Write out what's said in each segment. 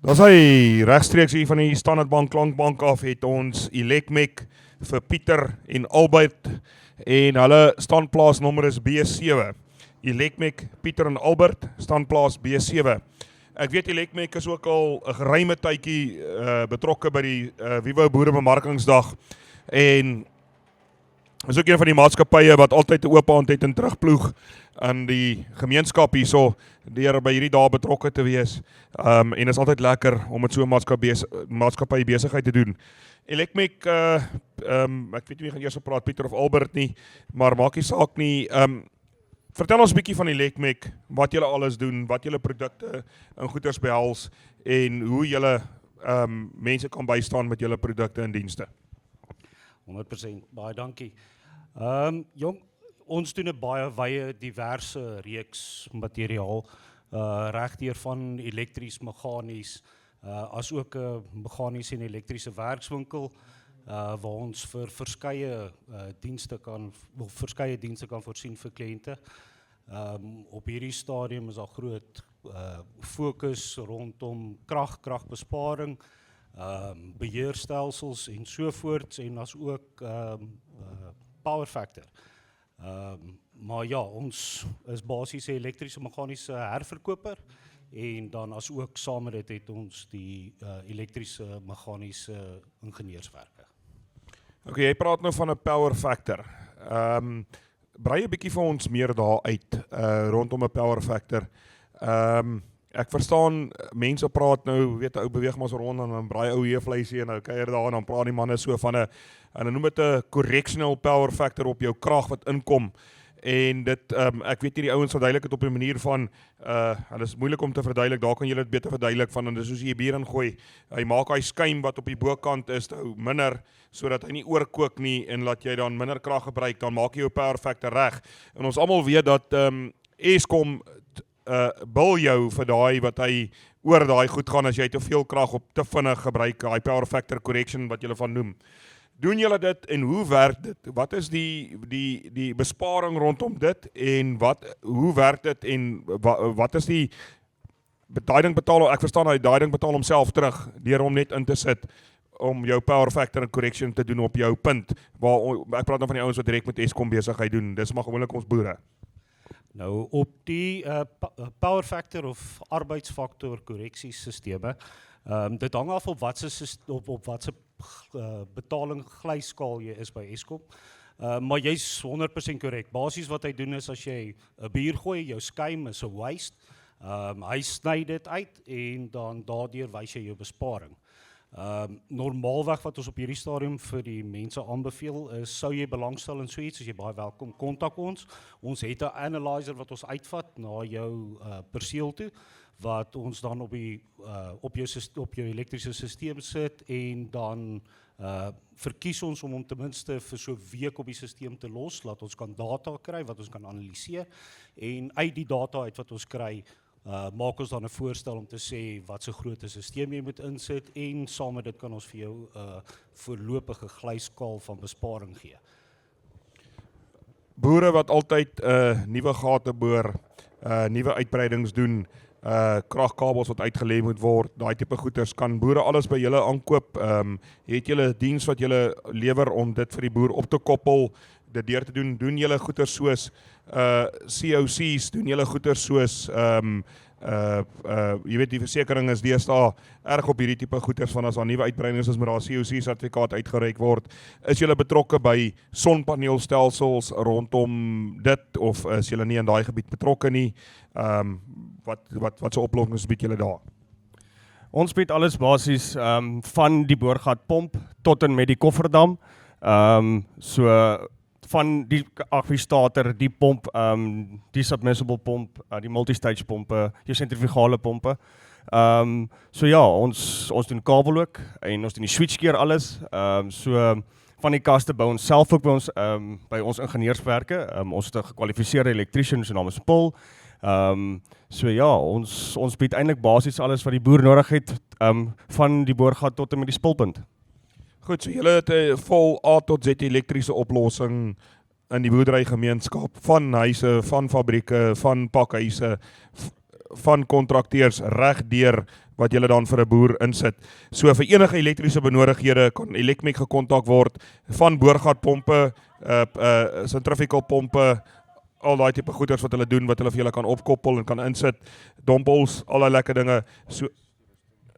Dis hy regstreeks hier van die Standard Bank Klankbank af het ons Elecmic vir Pieter en Albert en hulle standplaasnommer is B7. Elecmic, Pieter en Albert, standplaas B7. Ek weet Elecmic is ook al 'n geruime tydjie betrokke by die Vivo Boerebemarkingsdag en is ook een van die maatskappye wat altyd 'n oop hand het en terugploeg aan die gemeenskap hierso deur by hierdie dae betrokke te wees. En is altyd lekker om met so 'n maatskappy besigheid te doen. Elecmic, ek weet nie wie gaan eers praat, Pieter of Albert nie, maar maak nie saak nie. Vertel ons 'n bietjie van Elecmic, wat julle alles doen, wat julle produkte en goederes behels en hoe julle mense kan bystaan met julle produkte en dienste. 100%, baie dankie. Jong, ons doen 'n baie wye diverse reeks materiaal, regdeur van elektries, meganies, as ook 'n meganiese en elektriese werkswinkel, waar ons vir verskeie dienste kan voorsien vir kliënte. Op hierdie stadium is daar groot fokus rondom kragbesparing, beheerstelsels en sovoorts en as ook power factor. Maar ja, ons is basies 'n elektriese meganiese herverkoper en dan as ook saam met dit het ons die elektriese meganiese ingenieurswerke. Okay, jy praat nou van 'n power factor. Brei 'n bietjie vir ons meer daar uit rondom 'n power factor. Ek verstaan, mense praat nou, weet 'n ou beweeg maar so rond en dan braai ou heevleisie en nou kuier daar en dan praat die manne so van 'n hulle noem dit 'n correctional power factor op jou krag wat inkom. En dit, ek weet nie die ouens verduidelik het op 'n manier van, hulle is moeilik om te verduidelik, daar kan jy dit beter verduidelik van, en dis soos jy bier ingooi, hy maak hy skuim wat op die bokant is, minder, sodat hy nie oorkook nie, en laat jy dan minder krag gebruik, dan maak jy jou power factor reg. En ons almal weet dat Eskom bil jou vir daai wat hy oor daai goed gaan as jy te veel krag op te vinnig gebruik, daai power factor correction wat julle van noem. Doen julle dit en hoe werk dit? Wat is die besparing rondom dit en hoe werk dit en wat is die daai ding betaal, ek verstaan daai ding betaal homself terug deur hom net in te sit om jou power factor en correction te doen op jou punt, waar ek praat nou van die ouens wat direk met Eskom besigheid doen, dis maar gewoonlik ons boere. Nou op die power factor of arbeidsfaktor korreksiesisteme, dit hang af op wat se betaling glyskaal jy is by Eskom. Maar jy's 100% korrek. Basies wat hy doen is as jy 'n bier gooi, jou skuim is 'n waste. Hy sny dit uit en dan daardeur wys jy jou besparing. Normaalweg wat ons op hierdie stadium vir die mense aanbeveel is, sou jy belangstel in so iets, as jy baie welkom, kontak ons. Ons het 'n analyzer wat ons uitvat na jou perseel toe, wat ons dan op jou elektriese stelsel sit en dan verkies ons om hom ten minste vir so 'n week op die stelsel te los, laat ons kan data kry wat ons kan analiseer en uit die data uit wat ons kry, maak ons dan 'n voorstel om te sê wat so groot 'n stelsel jy moet insit en saam met dit kan ons vir jou 'n voorlopige glyskaal van besparing gee. Boere wat altyd nuwe gate boor, nuwe uitbreidings doen, kragkabels wat uitgelê moet word, daai tipe goeders, kan boere alles by julle aankoop? Het julle 'n diens wat julle lewer om dit vir die boer op te koppel, dit deur te doen? Doen julle goeders soos COC's, doen julle goeders soos jy weet die versekering is deesdae erg op hierdie tipe goeders van as daar nuwe uitbreidings is met daar COC sertifikaat uitgereik word. Is julle betrokke by sonpaneelstelsels rondom dit of is julle nie in daai gebied betrokke nie? Wat so oplossings bied julle daar? Ons bied alles basies van die boorgatpomp tot en met die kofferdam. So van die akkustator, die pomp, die submersible pomp, die multistage pompe, die sentrifugale pompe. So ja, ons doen kabel ook en ons doen die switchgear alles. So van die kaste bou ons self ook by ons ingenieurswerke. Ons het 'n gekwalifiseerde elektriesien, sy naam is Paul. So ja, ons bied eintlik basies alles wat die boer nodig het, van die boorgat tot en met die spulpunt. Goed, so julle het 'n vol A tot Z elektriese oplossing in die boerderygemeenskap, van huise, van fabrieke, van pakhuise, van kontrakteurs reg deur wat julle dan vir 'n boer insit. So vir enige elektriese benodighede kan Elecmic gekontak word, van boorgatpompe, centrifugal pompe, al daai tipe goeders wat hulle doen, wat hulle vir julle kan opkoppel en kan insit, dompels, al daai lekker dinge, so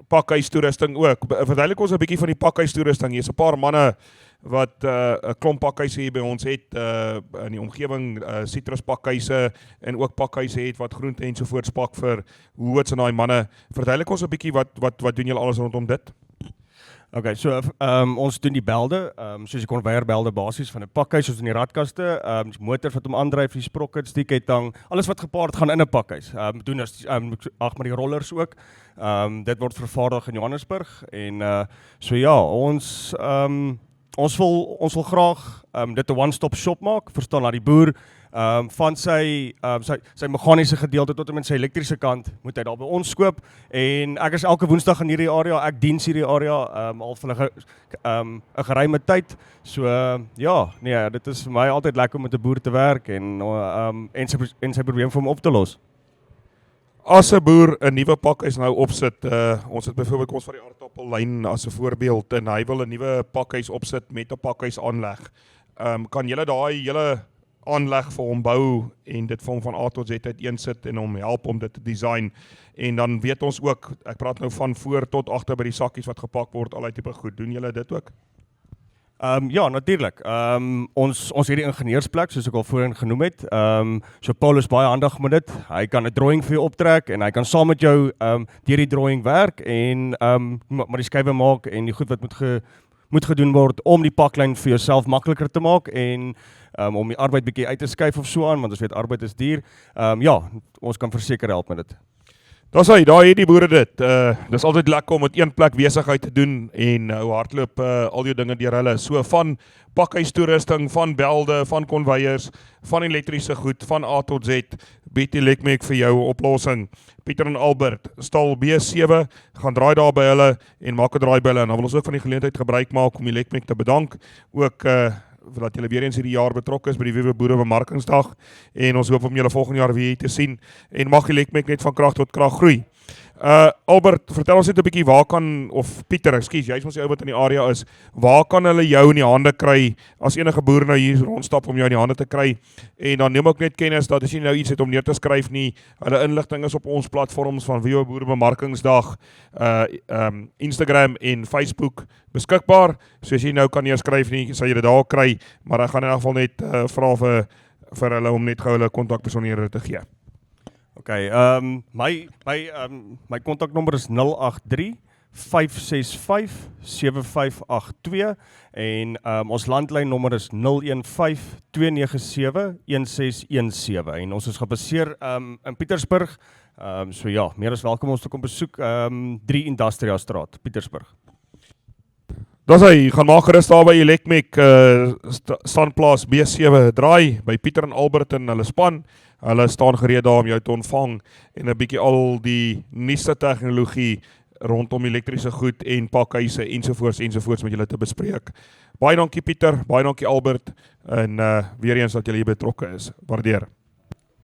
pakhuistoerusting ook. Verduidelik ons 'n bietjie van die pakhuistoerusting. Hier's 'n paar manne wat 'n klomp pakhuise hier by ons het, in die omgewing, sitruspakhuise en ook pakhuise het wat groente ensovoorts pak vir Woolworths en daai manne. Verduidelik ons 'n bietjie wat doen julle alles rondom dit? Okay, so ons doen die belde, soos die konveierbelde basies van 'n pakhuis, soos in die radkaste, die motors wat hom aandryf, die sprockets, die ketting, alles wat gepaard gaan in 'n pakhuis. Doen as maar die rollers ook. Dit word vervaardig in Johannesburg en so ja, ons wil graag dit 'n one-stop shop maak, verstaan, dat die boer van sy meganiese gedeelte tot en met sy elektriese kant moet hy daar by ons koop en ek is elke woensdag in hierdie area, ek diens hierdie area al vir 'n geruime tyd. So ja, nee, dit is vir my altyd lekker om met 'n boer te werk en sy probleem vir hom op te los. As 'n boer 'n nuwe pakhuis nou opsit, ons het byvoorbeeld ons van die aardappellyn as 'n voorbeeld en hy wil 'n nuwe pakhuis opsit met 'n pakhuis aanleg. Kan julle daai hele aanleg vir hom bou en dit vir hom van A tot Z uiteensit en hom help om dit te design, en dan weet ons ook, ek praat nou van voor tot agter by die sakkies wat gepak word, al die tipe goed, doen julle dit ook? Ja, natuurlik. Ons hierdie ingenieursplek, soos ek al voorheen genoem het, so Paul is baie handig met dit. Hy kan 'n drawing vir jou optrek en hy kan saam met jou deur die drawing werk en maar die skywe maak en die goed wat moet gedoen word om die paklyn vir jouself makliker te maak en om die arbeid bietjie uit te skuif of so aan, want ons weet arbeid is duur. Ja, ons kan verseker help met dit. Daar het die boere dit. Dis altyd lekker om met een plek besigheid te doen en hoe hardloop al die dinge deur hulle. So van pakhuistoerusting, van belde, van konveiers, van elektriese goed, van A tot Z, bied Elecmic vir jou 'n oplossing. Pieter en Albert, stal B7, gaan draai daar by hulle en maak 'n draai by hulle. En dan wil ons ook van die geleentheid gebruik maak om Elecmic te bedank. Ook dat julle weer eens hierdie jaar betrokke is by die Wiewe Boere Bemarkingsdag en ons hoop om julle volgende jaar weer te sien en mag Elecmic net van krag tot krag groei. Albert, vertel ons net 'n bietjie of Pieter, ekskuus, jy's mos die ou wat in die area is, waar kan hulle jou in die hande kry as enige boer nou hier rondstap om jou in die hande te kry? En dan neem ek net kennis dat as jy nou iets het om neer te skryf nie, hulle inligting is op ons platforms van Wiewe Boere Bemarkingsdag, Instagram en Facebook beskikbaar. So as jy nou kan neerskryf nie, sal jy dit daar kry, maar ek gaan in elk geval net vra vir hulle om net gou hulle kontakbesonderhede te gee. Okay, my kontaknommer is 083 565 7582 en ons landlyn nommer is 015 297 1617 en ons is gebaseer in Pietersburg. So ja, meer as welkom ons te kom besoek, 3 Industrial Straat, Pietersburg. Dis hy, gaan maak gerus daar by Elecmic standplaas B7 draai by Pieter en Albert en hulle span. Hulle staan gereed daar om jou te ontvang en 'n bietjie al die nuutste tegnologie rondom elektriese goed en pakhuise ensovoorts met julle te bespreek. Baie dankie Pieter, baie dankie Albert en weer eens dat julle hier betrokke is. Waardeer.